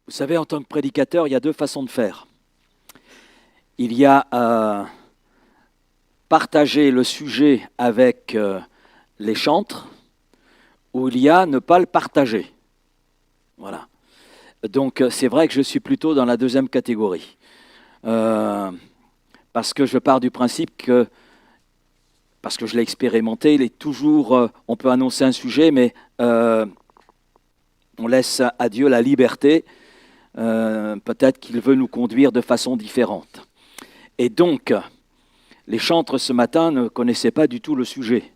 Vous savez, en tant que prédicateur, il y a deux façons de faire. Il y a partager le sujet avec les chantres, ou il y a ne pas le partager. Voilà. Donc c'est vrai que je suis plutôt dans la deuxième catégorie. Parce que je pars du principe que, parce que je l'ai expérimenté, il est toujours, on peut annoncer un sujet, mais on laisse à Dieu la liberté. Peut-être qu'il veut nous conduire de façon différente. Et donc, les chantres ce matin ne connaissaient pas du tout le sujet.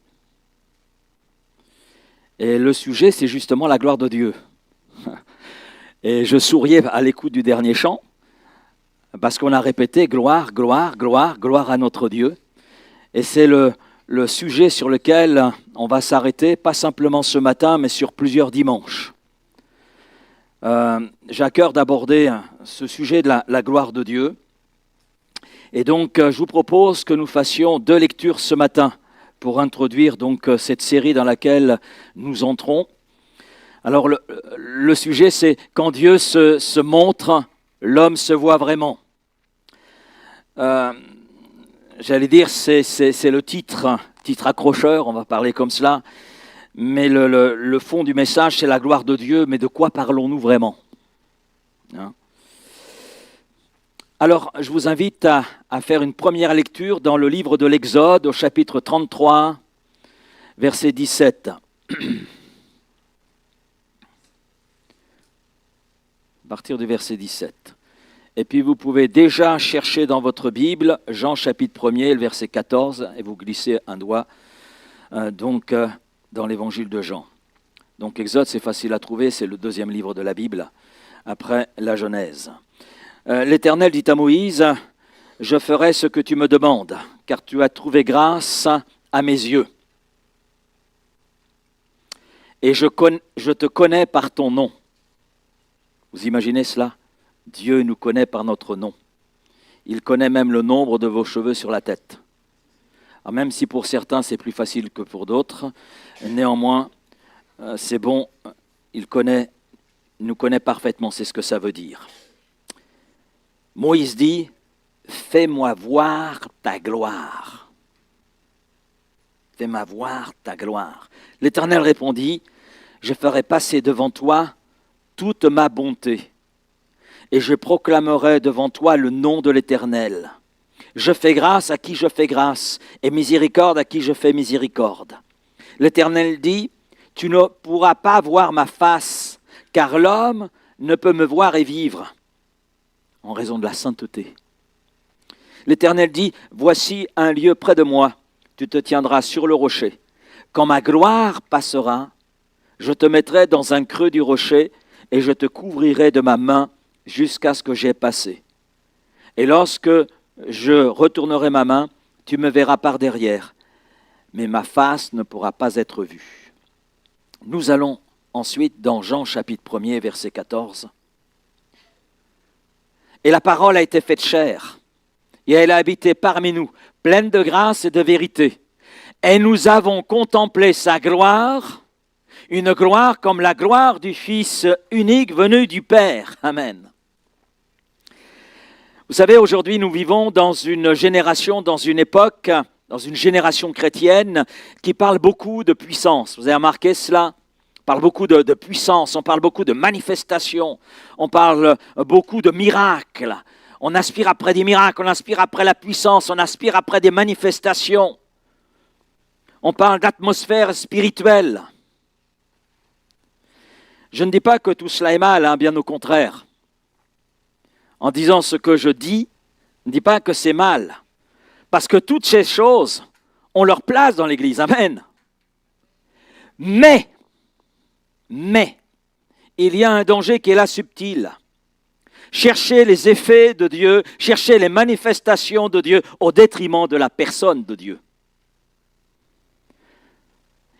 Et le sujet, c'est justement la gloire de Dieu. Et je souriais à l'écoute du dernier chant, parce qu'on a répété gloire, gloire, gloire, gloire à notre Dieu. Et c'est le sujet sur lequel on va s'arrêter, pas simplement ce matin, mais sur plusieurs dimanches. J'ai à cœur d'aborder ce sujet de la gloire de Dieu. Et donc, je vous propose que nous fassions 2 lectures ce matin pour introduire donc cette série dans laquelle nous entrons. Alors, le sujet, c'est « Quand Dieu se montre, l'homme se voit vraiment ». J'allais dire, c'est le titre accrocheur, on va parler comme cela. Mais le fond du message, c'est la gloire de Dieu, mais de quoi parlons-nous vraiment ? Alors, je vous invite à faire une première lecture dans le livre de l'Exode, au chapitre 33, verset 17. À partir du verset 17. Et puis vous pouvez déjà chercher dans votre Bible, Jean chapitre 1er, le verset 14, et vous glissez un doigt. Dans l'évangile de Jean. Donc Exode, c'est facile à trouver, c'est le 2e livre de la Bible, après la Genèse. L'Éternel dit à Moïse, « Je ferai ce que tu me demandes, car tu as trouvé grâce à mes yeux. Et je te connais par ton nom. » Vous imaginez cela ? Dieu nous connaît par notre nom. Il connaît même le nombre de vos cheveux sur la tête. Alors même si pour certains c'est plus facile que pour d'autres, néanmoins, c'est bon, il nous connaît parfaitement, c'est ce que ça veut dire. Moïse dit, « Fais-moi voir ta gloire. » Fais-moi voir ta gloire. L'Éternel répondit, « Je ferai passer devant toi toute ma bonté, et je proclamerai devant toi le nom de l'Éternel. Je fais grâce à qui je fais grâce, et miséricorde à qui je fais miséricorde. » L'Éternel dit, « Tu ne pourras pas voir ma face, car l'homme ne peut me voir et vivre, en raison de la sainteté. » L'Éternel dit, « Voici un lieu près de moi, tu te tiendras sur le rocher. Quand ma gloire passera, je te mettrai dans un creux du rocher, et je te couvrirai de ma main jusqu'à ce que j'aie passé. Et lorsque je retournerai ma main, tu me verras par derrière, mais ma face ne pourra pas être vue. » Nous allons ensuite dans Jean chapitre 1er, verset 14. « Et la parole a été faite chair, et elle a habité parmi nous, pleine de grâce et de vérité. Et nous avons contemplé sa gloire, une gloire comme la gloire du Fils unique venu du Père. » Amen. Vous savez, aujourd'hui, nous vivons dans une génération, dans une époque, dans une génération chrétienne qui parle beaucoup de puissance. Vous avez remarqué cela ? On parle beaucoup de puissance, on parle beaucoup de manifestations, on parle beaucoup de miracles. On aspire après des miracles, on aspire après la puissance, on aspire après des manifestations. On parle d'atmosphère spirituelle. Je ne dis pas que tout cela est mal, bien au contraire. En disant ce que je dis, ne dis pas que c'est mal. Parce que toutes ces choses ont leur place dans l'Église. Amen. Mais, il y a un danger qui est là subtil. Chercher les effets de Dieu, chercher les manifestations de Dieu au détriment de la personne de Dieu.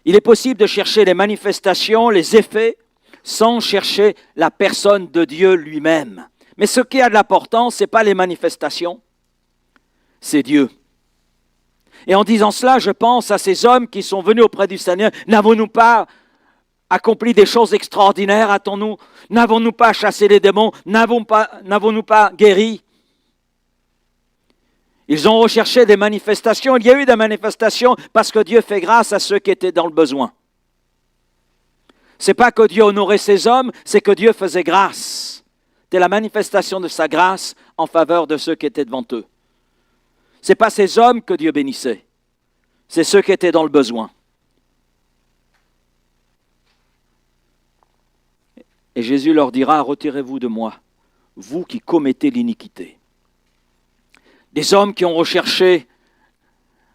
Il est possible de chercher les manifestations, les effets, sans chercher la personne de Dieu lui-même. Mais ce qui a de l'importance, ce n'est pas les manifestations, c'est Dieu. Et en disant cela, je pense à ces hommes qui sont venus auprès du Seigneur. N'avons-nous pas accompli des choses extraordinaires, n'avons-nous pas chassé les démons, n'avons-nous pas guéri? Ils ont recherché des manifestations, il y a eu des manifestations parce que Dieu fait grâce à ceux qui étaient dans le besoin. Ce n'est pas que Dieu honorait ses hommes, c'est que Dieu faisait grâce. C'était la manifestation de sa grâce en faveur de ceux qui étaient devant eux. Ce n'est pas ces hommes que Dieu bénissait, c'est ceux qui étaient dans le besoin. Et Jésus leur dira, retirez-vous de moi, vous qui commettez l'iniquité. Des hommes qui ont recherché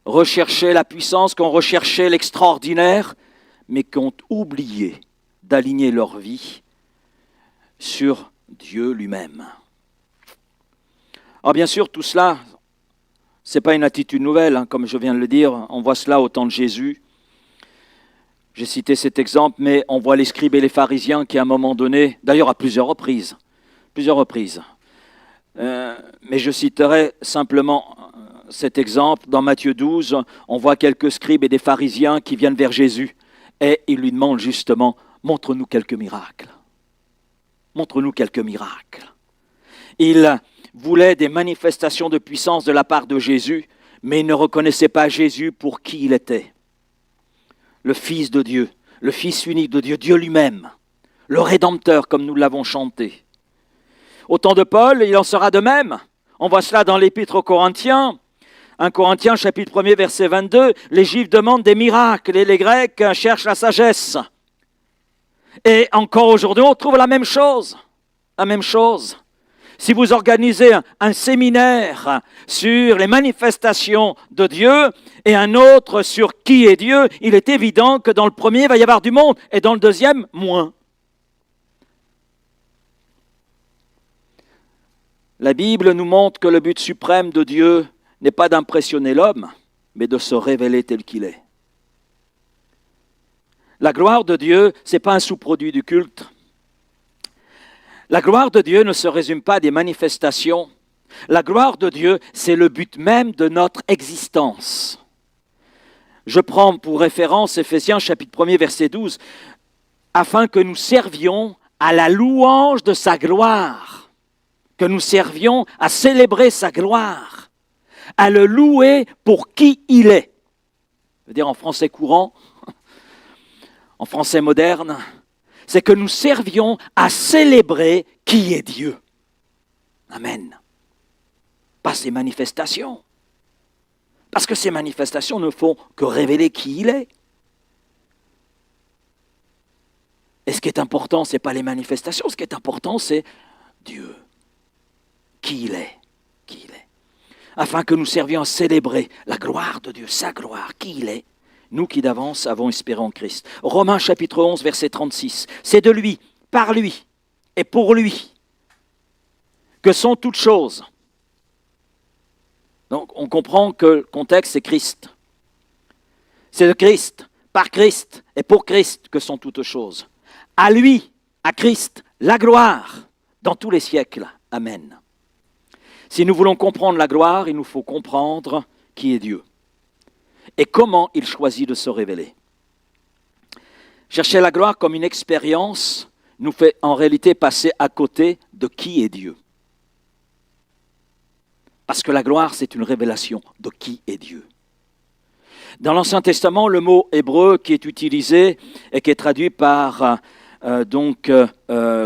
la puissance, qui ont recherché l'extraordinaire, mais qui ont oublié d'aligner leur vie sur Dieu lui-même. Alors bien sûr, tout cela, ce n'est pas une attitude nouvelle, comme je viens de le dire, on voit cela au temps de Jésus. J'ai cité cet exemple, mais on voit les scribes et les pharisiens qui à un moment donné, d'ailleurs à plusieurs reprises, mais je citerai simplement cet exemple. Dans Matthieu 12, on voit quelques scribes et des pharisiens qui viennent vers Jésus et ils lui demandent justement, montre-nous quelques miracles. Montre-nous quelques miracles. Ils voulaient des manifestations de puissance de la part de Jésus, mais ils ne reconnaissaient pas Jésus pour qui il était. Le Fils de Dieu, le Fils unique de Dieu, Dieu lui-même, le Rédempteur comme nous l'avons chanté. Au temps de Paul, il en sera de même. On voit cela dans l'Épître aux Corinthiens. 1 Corinthiens, chapitre 1er, verset 22. Les Juifs demandent des miracles et les Grecs cherchent la sagesse. Et encore aujourd'hui, on trouve la même chose. La même chose. Si vous organisez un séminaire sur les manifestations de Dieu et un autre sur qui est Dieu, il est évident que dans le premier, il va y avoir du monde et dans le deuxième, moins. La Bible nous montre que le but suprême de Dieu n'est pas d'impressionner l'homme, mais de se révéler tel qu'il est. La gloire de Dieu, ce n'est pas un sous-produit du culte. La gloire de Dieu ne se résume pas à des manifestations. La gloire de Dieu, c'est le but même de notre existence. Je prends pour référence Éphésiens chapitre 1er, verset 12, afin que nous servions à la louange de sa gloire, que nous servions à célébrer sa gloire, à le louer pour qui il est. Je veux dire en français courant, en français moderne, c'est que nous servions à célébrer qui est Dieu. Amen. Pas ces manifestations. Parce que ces manifestations ne font que révéler qui il est. Et ce qui est important, ce n'est pas les manifestations, ce qui est important, c'est Dieu. Qui il est. Qui il est. Afin que nous servions à célébrer la gloire de Dieu, sa gloire, qui il est. Nous qui d'avance avons espéré en Christ. Romains chapitre 11, verset 36. C'est de lui, par lui et pour lui que sont toutes choses. Donc on comprend que le contexte c'est Christ. C'est de Christ, par Christ et pour Christ que sont toutes choses. À lui, à Christ, la gloire dans tous les siècles. Amen. Si nous voulons comprendre la gloire, il nous faut comprendre qui est Dieu. Et comment il choisit de se révéler. Chercher la gloire comme une expérience nous fait en réalité passer à côté de qui est Dieu. Parce que la gloire, c'est une révélation de qui est Dieu. Dans l'Ancien Testament, le mot hébreu qui est utilisé et qui est traduit par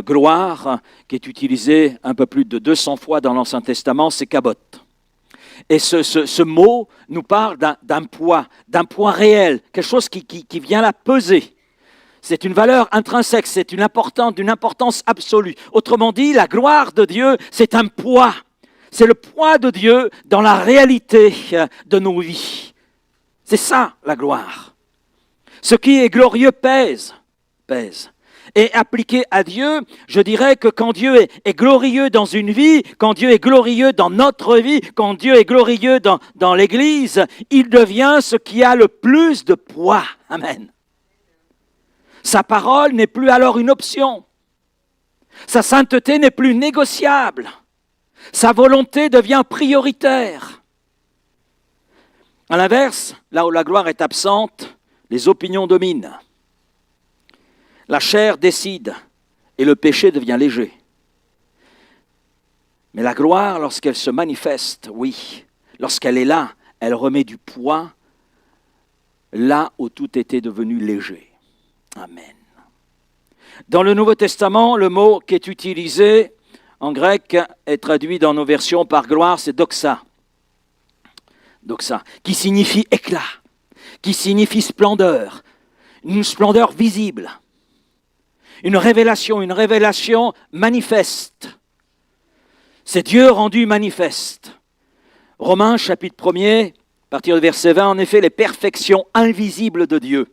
gloire, qui est utilisé un peu plus de 200 fois dans l'Ancien Testament, c'est kabot. Et ce mot nous parle d'un poids réel, quelque chose qui vient la peser. C'est une valeur intrinsèque, c'est d'une importance absolue. Autrement dit, la gloire de Dieu, c'est un poids. C'est le poids de Dieu dans la réalité de nos vies. C'est ça, la gloire. Ce qui est glorieux pèse. Et appliqué à Dieu, je dirais que quand Dieu est glorieux dans une vie, quand Dieu est glorieux dans notre vie, quand Dieu est glorieux dans l'Église, il devient ce qui a le plus de poids. Amen. Sa parole n'est plus alors une option. Sa sainteté n'est plus négociable. Sa volonté devient prioritaire. À l'inverse, là où la gloire est absente, les opinions dominent. La chair décide et le péché devient léger. Mais la gloire, lorsqu'elle se manifeste, oui, lorsqu'elle est là, elle remet du poids là où tout était devenu léger. Amen. Dans le Nouveau Testament, le mot qui est utilisé en grec est traduit dans nos versions par gloire, c'est doxa. Doxa, qui signifie éclat, qui signifie splendeur, une splendeur visible, une révélation manifeste. C'est Dieu rendu manifeste. Romains chapitre 1er, à partir du verset 20, en effet, les perfections invisibles de Dieu.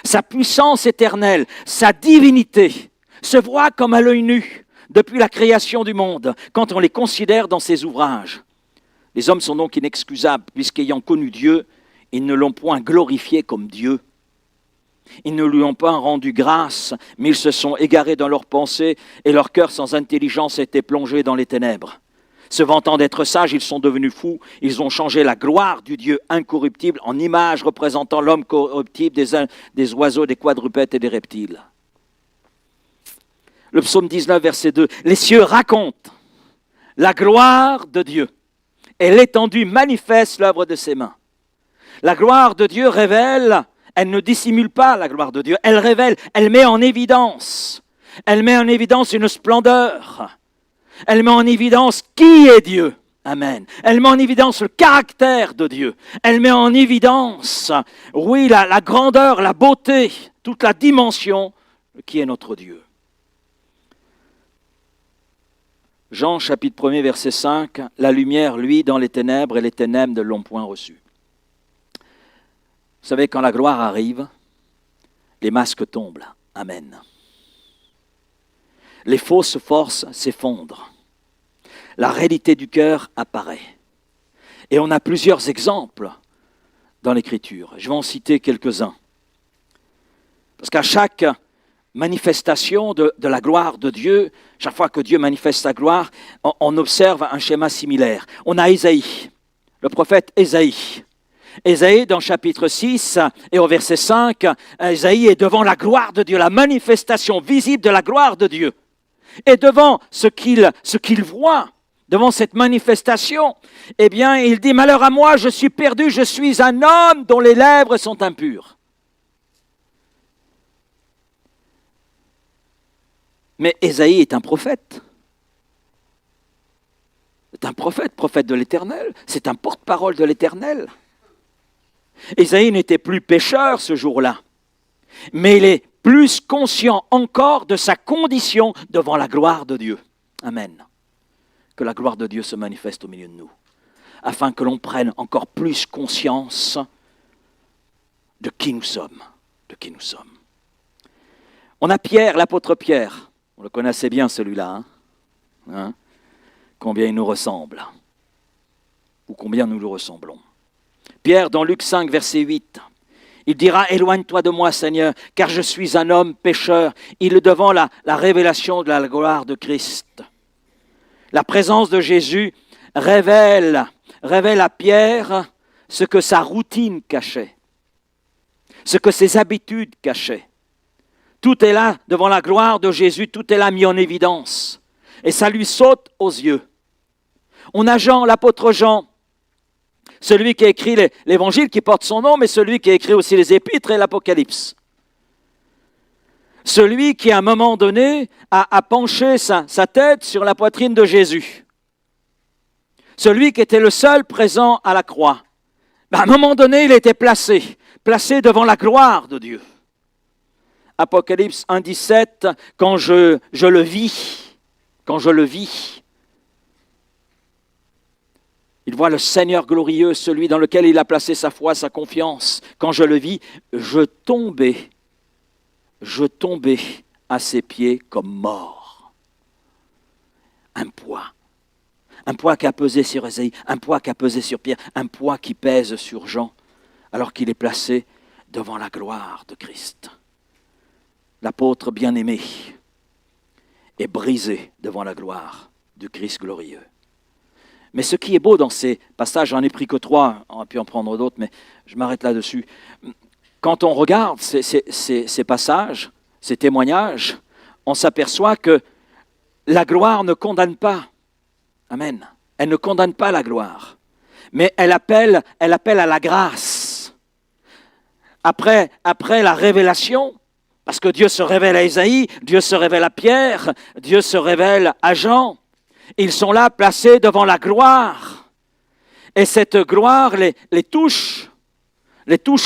Sa puissance éternelle, sa divinité se voient comme à l'œil nu depuis la création du monde, quand on les considère dans ses ouvrages. Les hommes sont donc inexcusables, puisqu'ayant connu Dieu, ils ne l'ont point glorifié comme Dieu. Ils ne lui ont pas rendu grâce, mais ils se sont égarés dans leurs pensées, et leur cœur sans intelligence a été plongé dans les ténèbres. Se vantant d'être sages, ils sont devenus fous. Ils ont changé la gloire du Dieu incorruptible en image représentant l'homme corruptible, des oiseaux, des quadrupèdes et des reptiles. Le psaume 19, verset 2. Les cieux racontent la gloire de Dieu et l'étendue manifeste l'œuvre de ses mains. La gloire de Dieu révèle, elle ne dissimule pas la gloire de Dieu, elle révèle, elle met en évidence. Elle met en évidence une splendeur. Elle met en évidence qui est Dieu. Amen. Elle met en évidence le caractère de Dieu. Elle met en évidence, oui, la grandeur, la beauté, toute la dimension qui est notre Dieu. Jean chapitre 1er verset 5, la lumière luit dans les ténèbres et les ténèbres ne l'ont point reçue. Vous savez, quand la gloire arrive, les masques tombent. Amen. Les fausses forces s'effondrent. La réalité du cœur apparaît. Et on a plusieurs exemples dans l'Écriture. Je vais en citer quelques-uns. Parce qu'à chaque manifestation de la gloire de Dieu, chaque fois que Dieu manifeste sa gloire, on observe un schéma similaire. On a Ésaïe, le prophète Ésaïe. Ésaïe, dans chapitre 6 et au verset 5, Ésaïe est devant la gloire de Dieu, la manifestation visible de la gloire de Dieu. Et devant ce qu'il voit, devant cette manifestation, eh bien, il dit « Malheur à moi, je suis perdu, je suis un homme dont les lèvres sont impures. » Mais Ésaïe est un prophète. C'est un prophète de l'Éternel. C'est un porte-parole de l'Éternel. Ésaïe n'était plus pécheur ce jour-là, mais il est plus conscient encore de sa condition devant la gloire de Dieu. Amen. Que la gloire de Dieu se manifeste au milieu de nous, afin que l'on prenne encore plus conscience de qui nous sommes. On a Pierre, l'apôtre Pierre. On le connaissait bien celui-là. Combien il nous ressemble. Ou combien nous le ressemblons. Pierre, dans Luc 5, verset 8, il dira « Éloigne-toi de moi, Seigneur, car je suis un homme pécheur. » Il est devant la révélation de la gloire de Christ. La présence de Jésus révèle à Pierre ce que sa routine cachait, ce que ses habitudes cachaient. Tout est là, devant la gloire de Jésus, tout est là mis en évidence. Et ça lui saute aux yeux. On a Jean, l'apôtre Jean, celui qui a écrit l'évangile qui porte son nom, mais celui qui a écrit aussi les épîtres et l'Apocalypse. Celui qui, à un moment donné, a penché sa tête sur la poitrine de Jésus. Celui qui était le seul présent à la croix. À un moment donné, il était placé devant la gloire de Dieu. Apocalypse 1,17, quand je le vis, il voit le Seigneur glorieux, celui dans lequel il a placé sa foi, sa confiance. Quand je le vis, je tombais à ses pieds comme mort. Un poids qui a pesé sur Ésaïe, un poids qui a pesé sur Pierre, un poids qui pèse sur Jean, alors qu'il est placé devant la gloire de Christ. L'apôtre bien-aimé est brisé devant la gloire du Christ glorieux. Mais ce qui est beau dans ces passages, j'en ai pris que 3, on aurait pu en prendre d'autres, mais je m'arrête là-dessus. Quand on regarde ces passages, ces témoignages, on s'aperçoit que la gloire ne condamne pas. Amen. Elle ne condamne pas la gloire, mais elle appelle à la grâce. Après la révélation, parce que Dieu se révèle à Ésaïe, Dieu se révèle à Pierre, Dieu se révèle à Jean, ils sont là placés devant la gloire. Et cette gloire les touche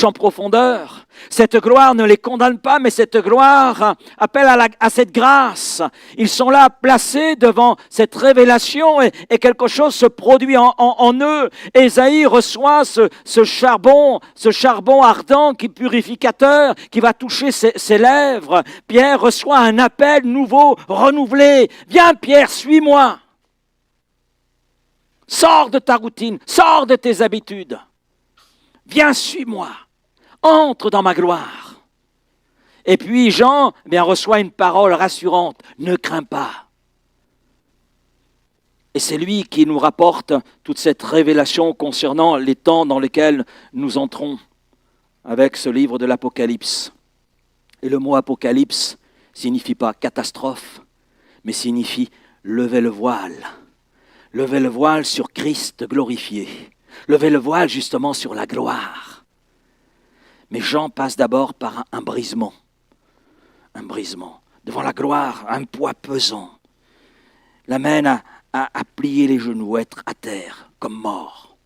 en profondeur. Cette gloire ne les condamne pas, mais cette gloire appelle à cette grâce. Ils sont là placés devant cette révélation et quelque chose se produit en eux. Ésaïe reçoit ce charbon ardent qui est purificateur, qui va toucher ses lèvres. Pierre reçoit un appel nouveau, renouvelé. Viens Pierre, suis-moi. Sors de ta routine, sors de tes habitudes. Viens, suis-moi, entre dans ma gloire. Et puis Jean reçoit une parole rassurante, ne crains pas. Et c'est lui qui nous rapporte toute cette révélation concernant les temps dans lesquels nous entrons avec ce livre de l'Apocalypse. Et le mot Apocalypse signifie pas catastrophe, mais signifie lever le voile. Lever le voile sur Christ glorifié. Lever le voile justement sur la gloire. Mais Jean passe d'abord par un brisement. Un brisement. Devant la gloire, un poids pesant. L'amène à plier les genoux, à être à terre, comme mort.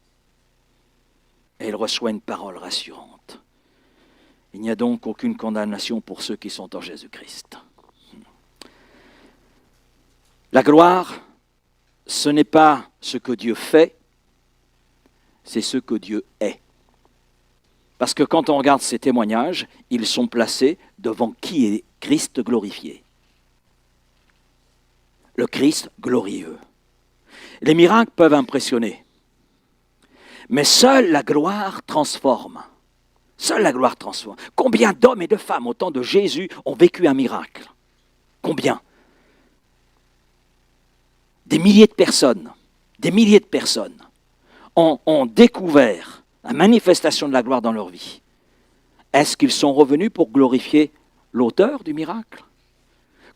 Et il reçoit une parole rassurante. Il n'y a donc aucune condamnation pour ceux qui sont en Jésus-Christ. La gloire, ce n'est pas ce que Dieu fait, c'est ce que Dieu est. Parce que quand on regarde ces témoignages, ils sont placés devant qui est Christ glorifié. Le Christ glorieux. Les miracles peuvent impressionner, mais seule la gloire transforme. Seule la gloire transforme. Combien d'hommes et de femmes au temps de Jésus ont vécu un miracle? Combien? Des milliers de personnes ont découvert la manifestation de la gloire dans leur vie. Est-ce qu'ils sont revenus pour glorifier l'auteur du miracle?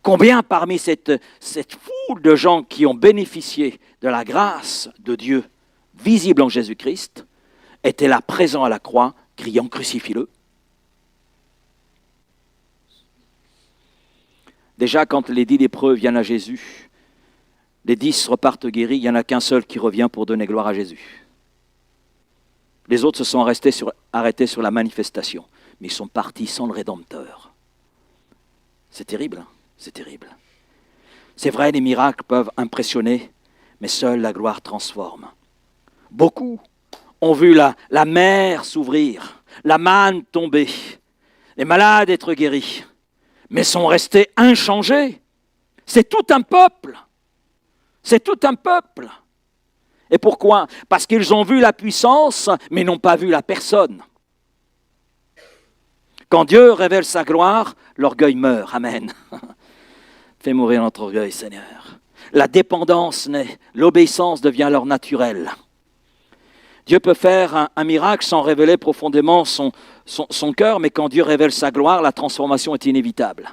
Combien parmi cette foule de gens qui ont bénéficié de la grâce de Dieu visible en Jésus-Christ étaient là présents à la croix, criant « Crucifie-le ». Déjà, quand les 10 lépreux viennent à Jésus, les 10 repartent guéris, il n'y en a qu'un seul qui revient pour donner gloire à Jésus. Les autres se sont arrêtés sur la manifestation, mais ils sont partis sans le Rédempteur. C'est terrible, hein? C'est terrible. C'est vrai, les miracles peuvent impressionner, mais seule la gloire transforme. Beaucoup ont vu la mer s'ouvrir, la manne tomber, les malades être guéris, mais sont restés inchangés. C'est tout un peuple. C'est tout un peuple. Et pourquoi? Parce qu'ils ont vu la puissance, mais n'ont pas vu la personne. Quand Dieu révèle sa gloire, l'orgueil meurt. Amen. Fais mourir notre orgueil, Seigneur. La dépendance naît, l'obéissance devient alors naturelle. Dieu peut faire un miracle sans révéler profondément son cœur, mais quand Dieu révèle sa gloire, la transformation est inévitable.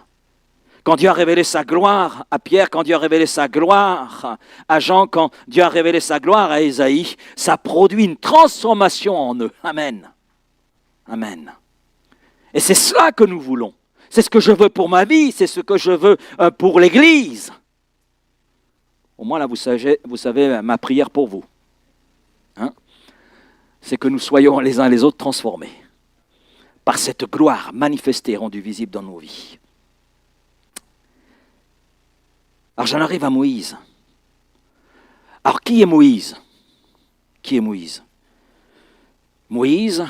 Quand Dieu a révélé sa gloire à Pierre, quand Dieu a révélé sa gloire à Jean, quand Dieu a révélé sa gloire à Ésaïe, ça produit une transformation en eux. Amen. Amen. Et c'est cela que nous voulons. C'est ce que je veux pour ma vie, c'est ce que je veux pour l'Église. Au moins là, vous savez ma prière pour vous. Hein? C'est que nous soyons les uns les autres transformés par cette gloire manifestée, rendue visible dans nos vies. Alors j'en arrive à Moïse. Alors qui est Moïse? Qui est Moïse? Moïse,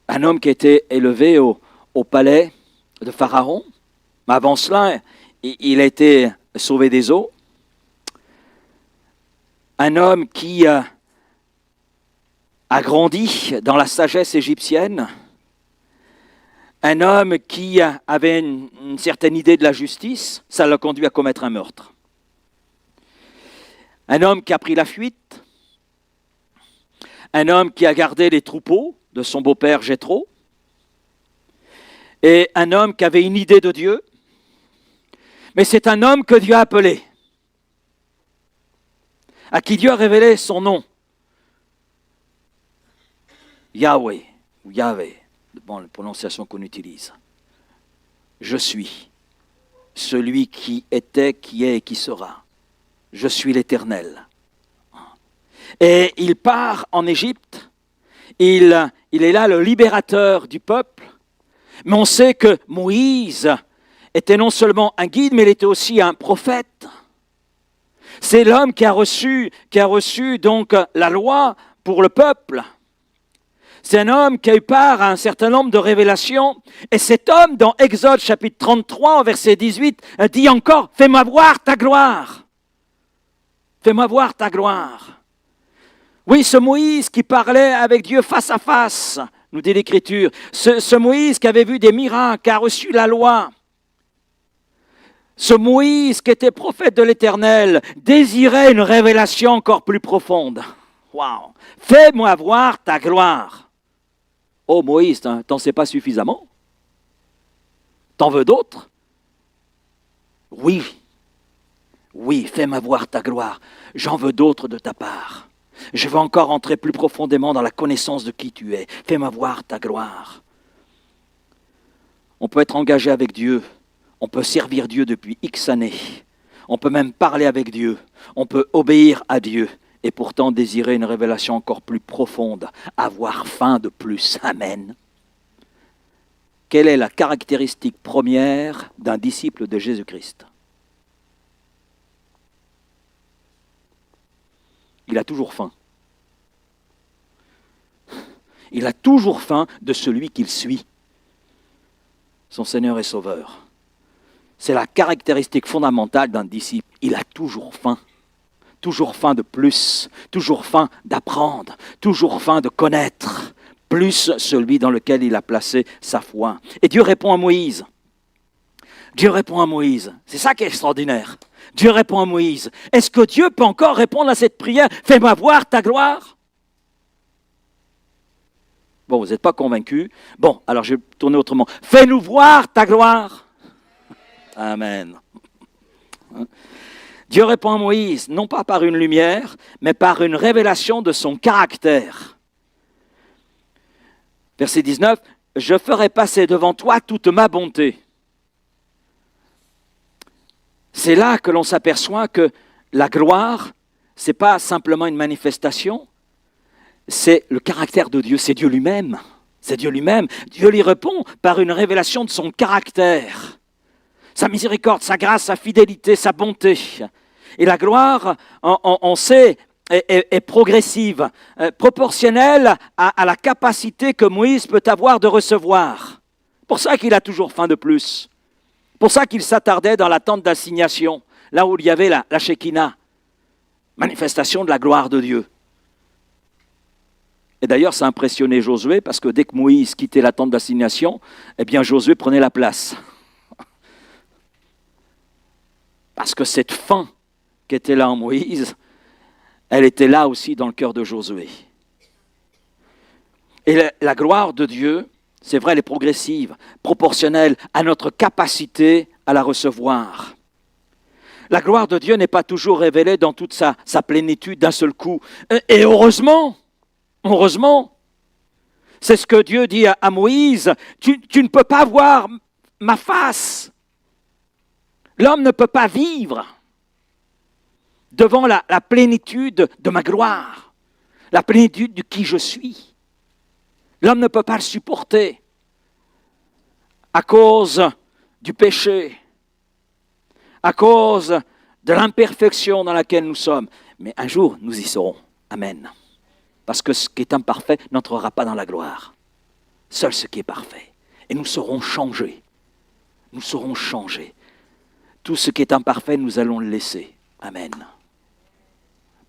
un homme qui a été élevé au palais de Pharaon, mais avant cela, il a été sauvé des eaux. Un homme qui a grandi dans la sagesse égyptienne. Un homme qui avait une certaine idée de la justice, ça l'a conduit à commettre un meurtre. Un homme qui a pris la fuite. Un homme qui a gardé les troupeaux de son beau-père Jéthro. est un homme qui avait une idée de Dieu, mais c'est un homme que Dieu a appelé, à qui Dieu a révélé son nom. Yahweh, ou Yahvé, bon, la prononciation qu'on utilise. Je suis celui qui était, qui est et qui sera. Je suis l'Éternel. Et il part en Égypte, il est là le libérateur du peuple, mais on sait que Moïse était non seulement un guide, mais il était aussi un prophète. C'est l'homme qui a reçu donc la loi pour le peuple. C'est un homme qui a eu part à un certain nombre de révélations. Et cet homme, dans Exode chapitre 33, verset 18, dit encore « Fais-moi voir ta gloire !» Fais-moi voir ta gloire. Oui, ce Moïse qui parlait avec Dieu face à face, nous dit l'Écriture. Ce Moïse qui avait vu des miracles, qui a reçu la loi. Ce Moïse qui était prophète de l'Éternel désirait une révélation encore plus profonde. Waouh! Fais-moi voir ta gloire. Oh Moïse, t'en sais pas suffisamment? T'en veux d'autres? Oui. Oui, fais-moi voir ta gloire. J'en veux d'autres de ta part. Je veux encore entrer plus profondément dans la connaissance de qui tu es. Fais-moi voir ta gloire. On peut être engagé avec Dieu. On peut servir Dieu depuis X années. On peut même parler avec Dieu. On peut obéir à Dieu. Et pourtant désirer une révélation encore plus profonde. Avoir faim de plus. Amen. Quelle est la caractéristique première d'un disciple de Jésus-Christ? Il a toujours faim. Il a toujours faim de celui qu'il suit, son Seigneur et Sauveur. C'est la caractéristique fondamentale d'un disciple. Il a toujours faim de plus, toujours faim d'apprendre, toujours faim de connaître, plus celui dans lequel il a placé sa foi. Et Dieu répond à Moïse. Dieu répond à Moïse. C'est ça qui est extraordinaire. Dieu répond à Moïse. Est-ce que Dieu peut encore répondre à cette prière? Fais-moi voir ta gloire. Bon, vous n'êtes pas convaincus. Bon, alors je vais tourner autrement. Fais-nous voir ta gloire. Amen. Dieu répond à Moïse, non pas par une lumière, mais par une révélation de son caractère. Verset 19, « Je ferai passer devant toi toute ma bonté. » C'est là que l'on s'aperçoit que la gloire, ce n'est pas simplement une manifestation, c'est le caractère de Dieu, c'est Dieu lui-même. C'est Dieu lui-même. Dieu lui répond par une révélation de son caractère. Sa miséricorde, sa grâce, sa fidélité, sa bonté. Et la gloire, on sait, est progressive, proportionnelle à la capacité que Moïse peut avoir de recevoir. C'est pour ça qu'il a toujours faim de plus. C'est pour ça qu'il s'attardait dans la tente d'assignation, là où il y avait la Shekinah, manifestation de la gloire de Dieu. Et d'ailleurs, ça impressionnait Josué, parce que dès que Moïse quittait la tente d'assignation, eh bien Josué prenait la place. Parce que cette faim qui était là en Moïse, elle était là aussi dans le cœur de Josué. Et la gloire de Dieu, c'est vrai, elle est progressive, proportionnelle à notre capacité à la recevoir. La gloire de Dieu n'est pas toujours révélée dans toute sa plénitude d'un seul coup. Et heureusement, c'est ce que Dieu dit à Moïse, tu ne peux pas voir ma face. L'homme ne peut pas vivre devant la plénitude de ma gloire, la plénitude de qui je suis. L'homme ne peut pas le supporter à cause du péché, à cause de l'imperfection dans laquelle nous sommes. Mais un jour, nous y serons. Amen. Parce que ce qui est imparfait n'entrera pas dans la gloire. Seul ce qui est parfait. Et nous serons changés. Nous serons changés. Tout ce qui est imparfait, nous allons le laisser. Amen.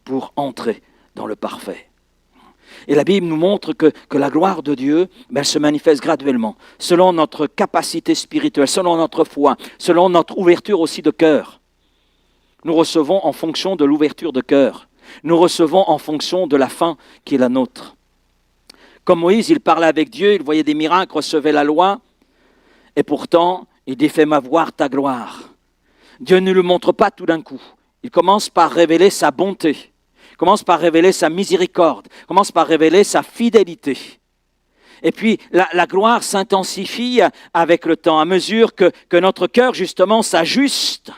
Pour entrer dans le parfait. Et la Bible nous montre que la gloire de Dieu, elle se manifeste graduellement, selon notre capacité spirituelle, selon notre foi, selon notre ouverture aussi de cœur. Nous recevons en fonction de l'ouverture de cœur. Nous recevons en fonction de la faim qui est la nôtre. Comme Moïse, il parlait avec Dieu, il voyait des miracles, recevait la loi. Et pourtant, il dit, fais-moi voir ta gloire. Dieu ne le montre pas tout d'un coup. Il commence par révéler sa bonté, il commence par révéler sa miséricorde, il commence par révéler sa fidélité. Et puis la gloire s'intensifie avec le temps, à mesure que notre cœur justement s'ajuste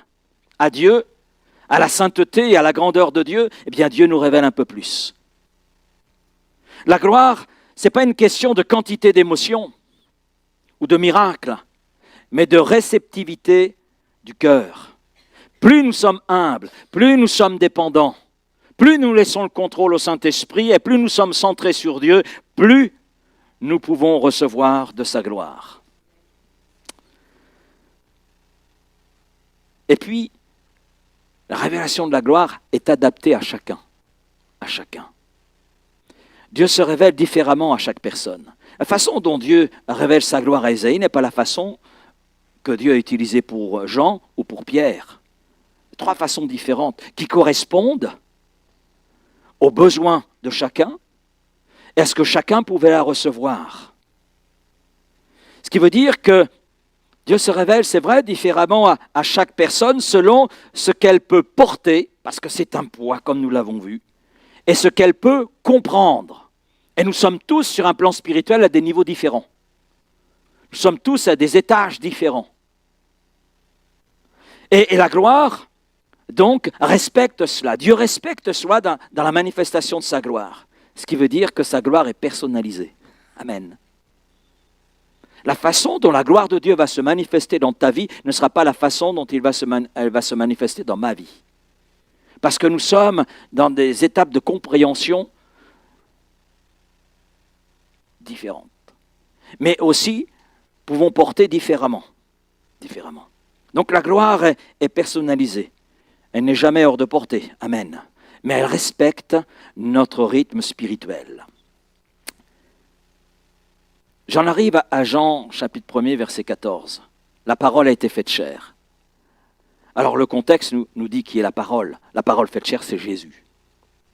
à Dieu, à la sainteté et à la grandeur de Dieu, eh bien Dieu nous révèle un peu plus. La gloire, ce n'est pas une question de quantité d'émotions ou de miracles, mais de réceptivité du cœur. Plus nous sommes humbles, plus nous sommes dépendants, plus nous laissons le contrôle au Saint-Esprit et plus nous sommes centrés sur Dieu, plus nous pouvons recevoir de sa gloire. Et puis, la révélation de la gloire est adaptée à chacun. À chacun. Dieu se révèle différemment à chaque personne. La façon dont Dieu révèle sa gloire à Ésaïe n'est pas la façon que Dieu a utilisée pour Jean ou pour Pierre. Trois façons différentes qui correspondent aux besoins de chacun. Est-ce que chacun pouvait la recevoir? Ce qui veut dire que Dieu se révèle, c'est vrai, différemment à chaque personne selon ce qu'elle peut porter, parce que c'est un poids, comme nous l'avons vu, et ce qu'elle peut comprendre. Et nous sommes tous sur un plan spirituel à des niveaux différents. Nous sommes tous à des étages différents. Et la gloire, donc, respecte cela. Dieu respecte cela dans la manifestation de sa gloire. Ce qui veut dire que sa gloire est personnalisée. Amen. La façon dont la gloire de Dieu va se manifester dans ta vie ne sera pas la façon dont elle va se manifester dans ma vie. Parce que nous sommes dans des étapes de compréhension différentes. Mais aussi, pouvons porter différemment. Donc la gloire est personnalisée. Elle n'est jamais hors de portée. Amen. Mais elle respecte notre rythme spirituel. J'en arrive à Jean, chapitre 1er, verset 14. La parole a été faite chair. Alors le contexte nous dit qui est la parole. La parole faite chair, c'est Jésus.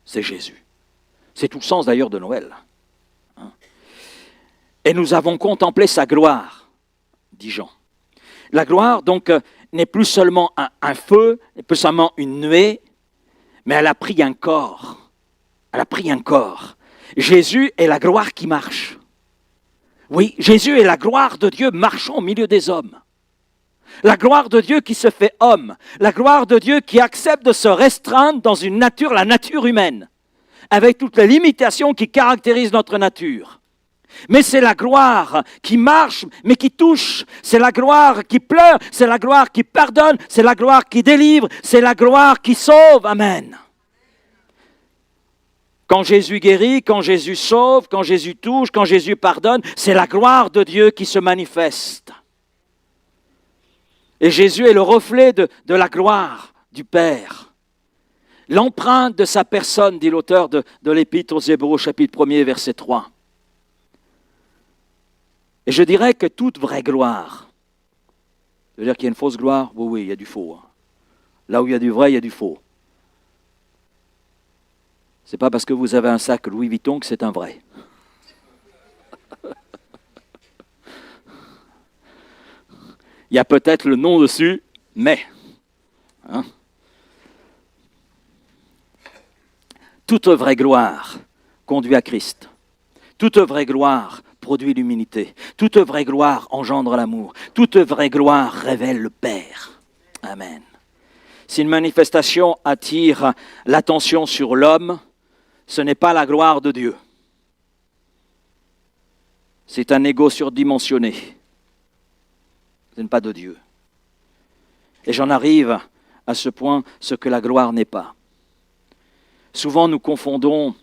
C'est Jésus. C'est tout le sens d'ailleurs de Noël. Et nous avons contemplé sa gloire, dit Jean. La gloire, donc, n'est plus seulement un feu, n'est plus seulement une nuée, mais elle a pris un corps. Elle a pris un corps. Jésus est la gloire qui marche. Oui, Jésus est la gloire de Dieu marchant au milieu des hommes. La gloire de Dieu qui se fait homme. La gloire de Dieu qui accepte de se restreindre dans une nature, la nature humaine, avec toutes les limitations qui caractérisent notre nature. Mais c'est la gloire qui marche, mais qui touche. C'est la gloire qui pleure, c'est la gloire qui pardonne, c'est la gloire qui délivre, c'est la gloire qui sauve. Amen. Quand Jésus guérit, quand Jésus sauve, quand Jésus touche, quand Jésus pardonne, c'est la gloire de Dieu qui se manifeste. Et Jésus est le reflet de la gloire du Père. L'empreinte de sa personne, dit l'auteur de l'Épître aux Hébreux, chapitre 1er, verset 3. Et je dirais que toute vraie gloire, ça veut dire qu'il y a une fausse gloire? Oui, il y a du faux. Là où il y a du vrai, il y a du faux. Ce n'est pas parce que vous avez un sac Louis Vuitton que c'est un vrai. Il y a peut-être le nom dessus, mais... Toute vraie gloire conduit à Christ. Toute vraie gloire produit l'humilité. Toute vraie gloire engendre l'amour. Toute vraie gloire révèle le Père. Amen. Si une manifestation attire l'attention sur l'homme, ce n'est pas la gloire de Dieu. C'est un ego surdimensionné. Ce n'est pas de Dieu. Et j'en arrive à ce point, ce que la gloire n'est pas. Souvent nous confondons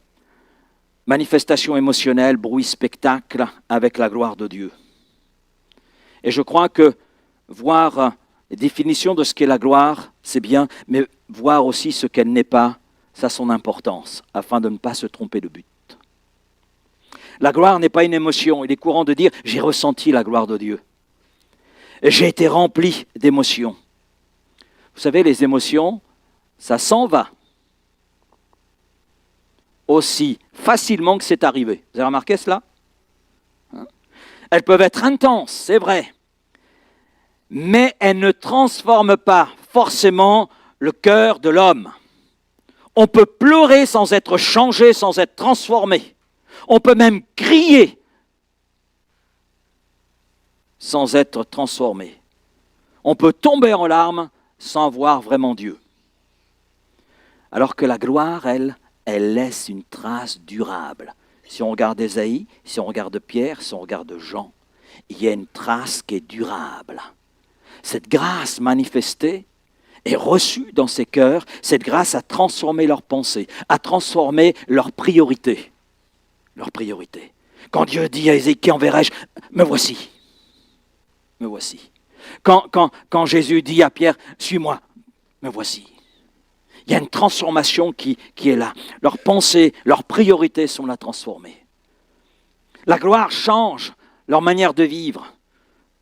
manifestation émotionnelle, bruit, spectacle avec la gloire de Dieu. Et je crois que voir les définitions de ce qu'est la gloire, c'est bien, mais voir aussi ce qu'elle n'est pas, ça a son importance, afin de ne pas se tromper de but. La gloire n'est pas une émotion. Il est courant de dire « j'ai ressenti la gloire de Dieu ». J'ai été rempli d'émotions. Vous savez, les émotions, ça s'en va. Aussi facilement que c'est arrivé. Vous avez remarqué cela? Elles peuvent être intenses, c'est vrai, mais elle ne transforme pas forcément le cœur de l'homme. On peut pleurer sans être changé, sans être transformé. On peut même crier sans être transformé. On peut tomber en larmes sans voir vraiment Dieu. Alors que la gloire, elle laisse une trace durable. Si on regarde Ésaïe, si on regarde Pierre, si on regarde Jean, il y a une trace qui est durable. Cette grâce manifestée est reçue dans ces cœurs. Cette grâce a transformé leurs pensées, a transformé leurs priorités. Leurs priorités. Quand Dieu dit à Ésaïe, qui enverrai-je ? Me voici. Me voici. Quand Jésus dit à Pierre, suis-moi, me voici. Il y a une transformation qui est là. Leurs pensées, leurs priorités sont là transformées. La gloire change leur manière de vivre.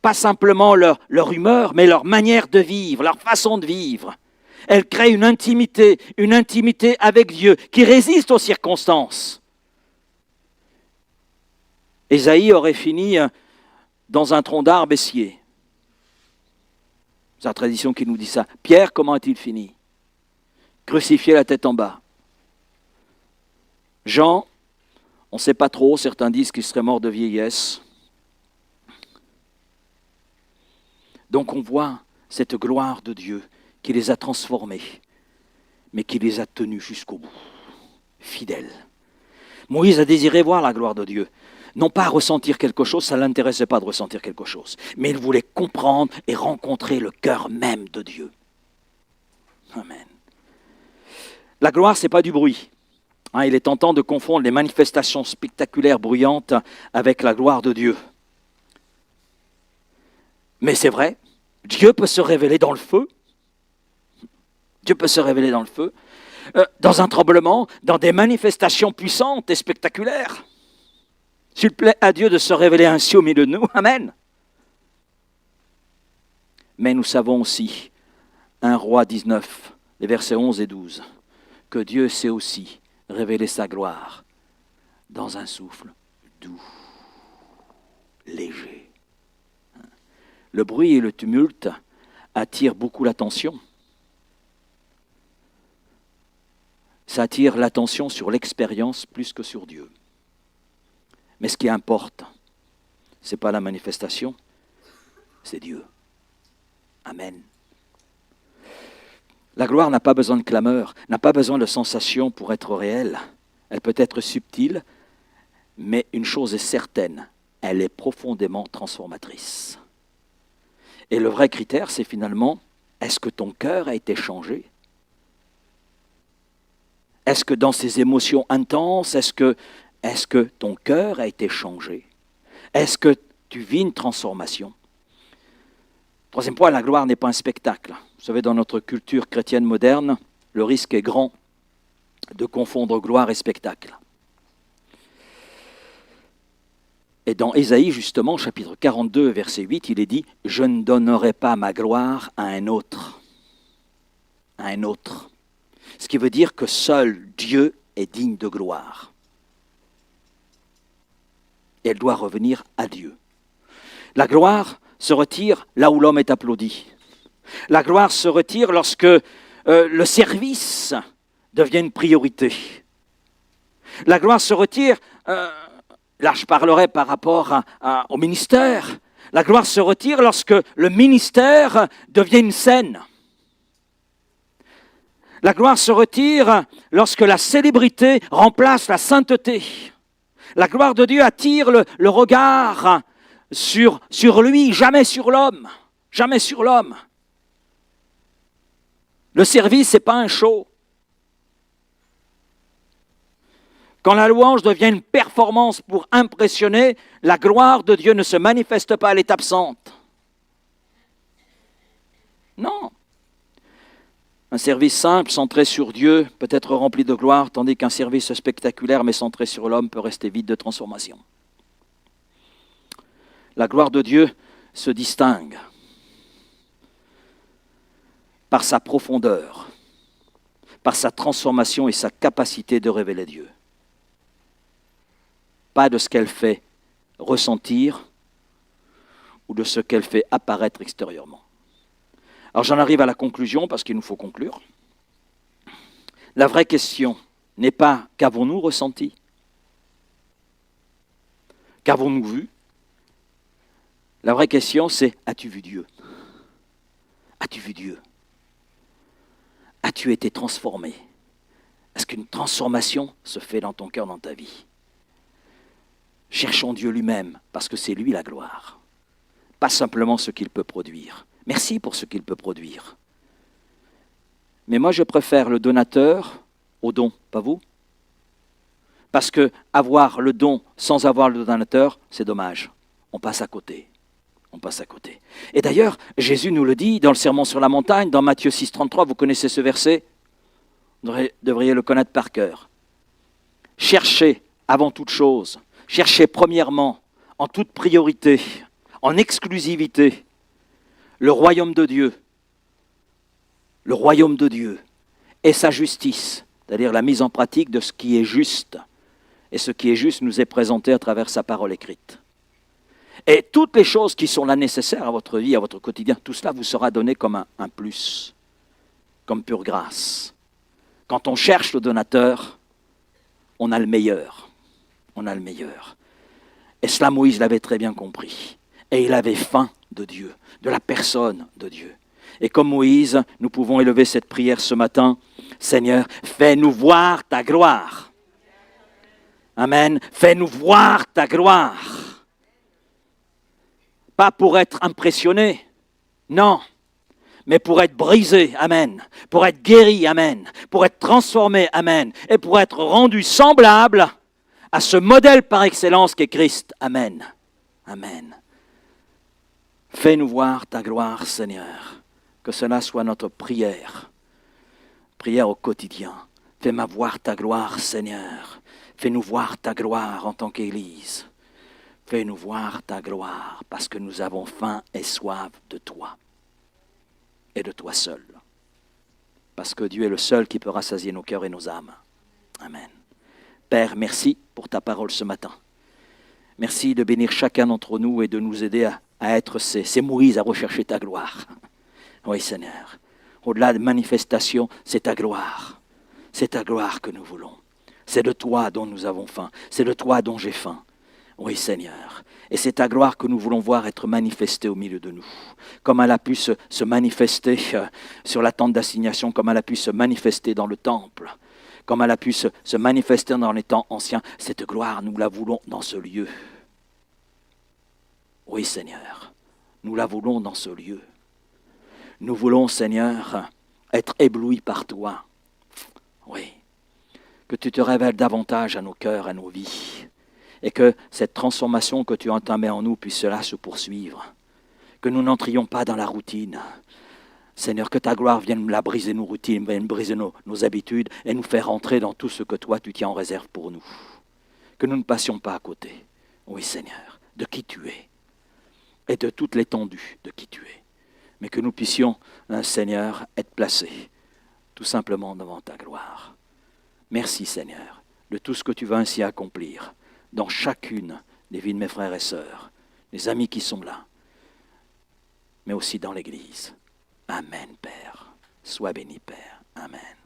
Pas simplement leur humeur, mais leur manière de vivre, leur façon de vivre. Elle crée une intimité avec Dieu qui résiste aux circonstances. Ésaïe aurait fini dans un tronc d'arbre et scié. C'est la tradition qui nous dit ça. Pierre, comment a-t-il fini ? Crucifié la tête en bas. Jean, on ne sait pas trop, certains disent qu'il serait mort de vieillesse. Donc on voit cette gloire de Dieu qui les a transformés, mais qui les a tenus jusqu'au bout, fidèles. Moïse a désiré voir la gloire de Dieu. Non pas ressentir quelque chose, ça ne l'intéressait pas de ressentir quelque chose, mais il voulait comprendre et rencontrer le cœur même de Dieu. Amen. La gloire, ce n'est pas du bruit. Il est tentant de confondre les manifestations spectaculaires bruyantes avec la gloire de Dieu. Mais c'est vrai, Dieu peut se révéler dans le feu. Dieu peut se révéler dans le feu, dans un tremblement, dans des manifestations puissantes et spectaculaires. S'il plaît à Dieu de se révéler ainsi au milieu de nous, amen. Mais nous savons aussi, 1 Roi 19, les versets 11 et 12, que Dieu sait aussi révéler sa gloire dans un souffle doux, léger. Le bruit et le tumulte attirent beaucoup l'attention. Ça attire l'attention sur l'expérience plus que sur Dieu. Mais ce qui importe, ce n'est pas la manifestation, c'est Dieu. Amen. La gloire n'a pas besoin de clameur, n'a pas besoin de sensations pour être réelle. Elle peut être subtile, mais une chose est certaine, elle est profondément transformatrice. Et le vrai critère, c'est finalement, est-ce que ton cœur a été changé ? Est-ce que dans ces émotions intenses, est-ce que ton cœur a été changé ? Est-ce que tu vis une transformation ? Troisième point, la gloire n'est pas un spectacle. Vous savez, dans notre culture chrétienne moderne, le risque est grand de confondre gloire et spectacle. Et dans Ésaïe, justement, chapitre 42, verset 8, il est dit « Je ne donnerai pas ma gloire à un autre. » À un autre. Ce qui veut dire que seul Dieu est digne de gloire. Et elle doit revenir à Dieu. La gloire se retire là où l'homme est applaudi. La gloire se retire lorsque le service devient une priorité. La gloire se retire, là je parlerai par rapport au ministère, la gloire se retire lorsque le ministère devient une scène. La gloire se retire lorsque la célébrité remplace la sainteté. La gloire de Dieu attire le regard sur lui, jamais sur l'homme. Jamais sur l'homme. Le service, ce n'est pas un show. Quand la louange devient une performance pour impressionner, la gloire de Dieu ne se manifeste pas, elle est absente. Non. Un service simple, centré sur Dieu, peut être rempli de gloire, tandis qu'un service spectaculaire, mais centré sur l'homme, peut rester vide de transformation. La gloire de Dieu se distingue par sa profondeur, par sa transformation et sa capacité de révéler Dieu. Pas de ce qu'elle fait ressentir ou de ce qu'elle fait apparaître extérieurement. Alors j'en arrive à la conclusion parce qu'il nous faut conclure. La vraie question n'est pas qu'avons-nous ressenti, qu'avons-nous vu. La vraie question c'est as-tu vu Dieu? As-tu vu Dieu? As-tu été transformé? Est-ce qu'une transformation se fait dans ton cœur, dans ta vie? Cherchons Dieu lui-même, parce que c'est lui la gloire. Pas simplement ce qu'il peut produire. Merci pour ce qu'il peut produire. Mais moi, je préfère le donateur au don, pas vous? Parce que avoir le don sans avoir le donateur, c'est dommage. On passe à côté. On passe à côté. Et d'ailleurs, Jésus nous le dit dans le Sermon sur la montagne, dans Matthieu 6, 33, vous connaissez ce verset? Vous devriez le connaître par cœur. Cherchez avant toute chose, cherchez premièrement, en toute priorité, en exclusivité, le royaume de Dieu et sa justice, c'est-à-dire la mise en pratique de ce qui est juste. Et ce qui est juste nous est présenté à travers sa parole écrite. Et toutes les choses qui sont là nécessaires à votre vie, à votre quotidien, tout cela vous sera donné comme un plus, comme pure grâce. Quand on cherche le donateur, on a le meilleur. On a le meilleur. Et cela, Moïse l'avait très bien compris. Et il avait faim de Dieu, de la personne de Dieu. Et comme Moïse, nous pouvons élever cette prière ce matin. Seigneur, fais-nous voir ta gloire. Amen. Fais-nous voir ta gloire. Pas pour être impressionné, non, mais pour être brisé, amen, pour être guéri, amen, pour être transformé, amen, et pour être rendu semblable à ce modèle par excellence qu'est Christ, amen, amen. Fais-nous voir ta gloire, Seigneur, que cela soit notre prière au quotidien. Fais-moi voir ta gloire, Seigneur, fais-nous voir ta gloire en tant qu'Église. Fais-nous voir ta gloire, parce que nous avons faim et soif de toi, et de toi seul. Parce que Dieu est le seul qui peut rassasier nos cœurs et nos âmes. Amen. Père, merci pour ta parole ce matin. Merci de bénir chacun d'entre nous et de nous aider à être ces Moïse à rechercher ta gloire. Oui, Seigneur. Au-delà de manifestation, c'est ta gloire. C'est ta gloire que nous voulons. C'est de toi dont nous avons faim. C'est de toi dont j'ai faim. Oui, Seigneur. Et c'est ta gloire que nous voulons voir être manifestée au milieu de nous. Comme elle a pu se manifester sur la tente d'assignation, comme elle a pu se manifester dans le temple, comme elle a pu se manifester dans les temps anciens. Cette gloire, nous la voulons dans ce lieu. Oui, Seigneur. Nous la voulons dans ce lieu. Nous voulons, Seigneur, être éblouis par toi. Oui. Que tu te révèles davantage à nos cœurs, à nos vies. Et que cette transformation que tu as entamée en nous puisse cela se poursuivre. Que nous n'entrions pas dans la routine. Seigneur, que ta gloire vienne la briser nos routines, vienne briser nos habitudes et nous faire entrer dans tout ce que toi tu tiens en réserve pour nous. Que nous ne passions pas à côté. Oui, Seigneur, de qui tu es. Et de toute l'étendue de qui tu es. Mais que nous puissions, Seigneur, être placés tout simplement devant ta gloire. Merci, Seigneur, de tout ce que tu vas ainsi accomplir dans chacune des vies de mes frères et sœurs, les amis qui sont là, mais aussi dans l'Église. Amen, Père. Sois béni, Père. Amen.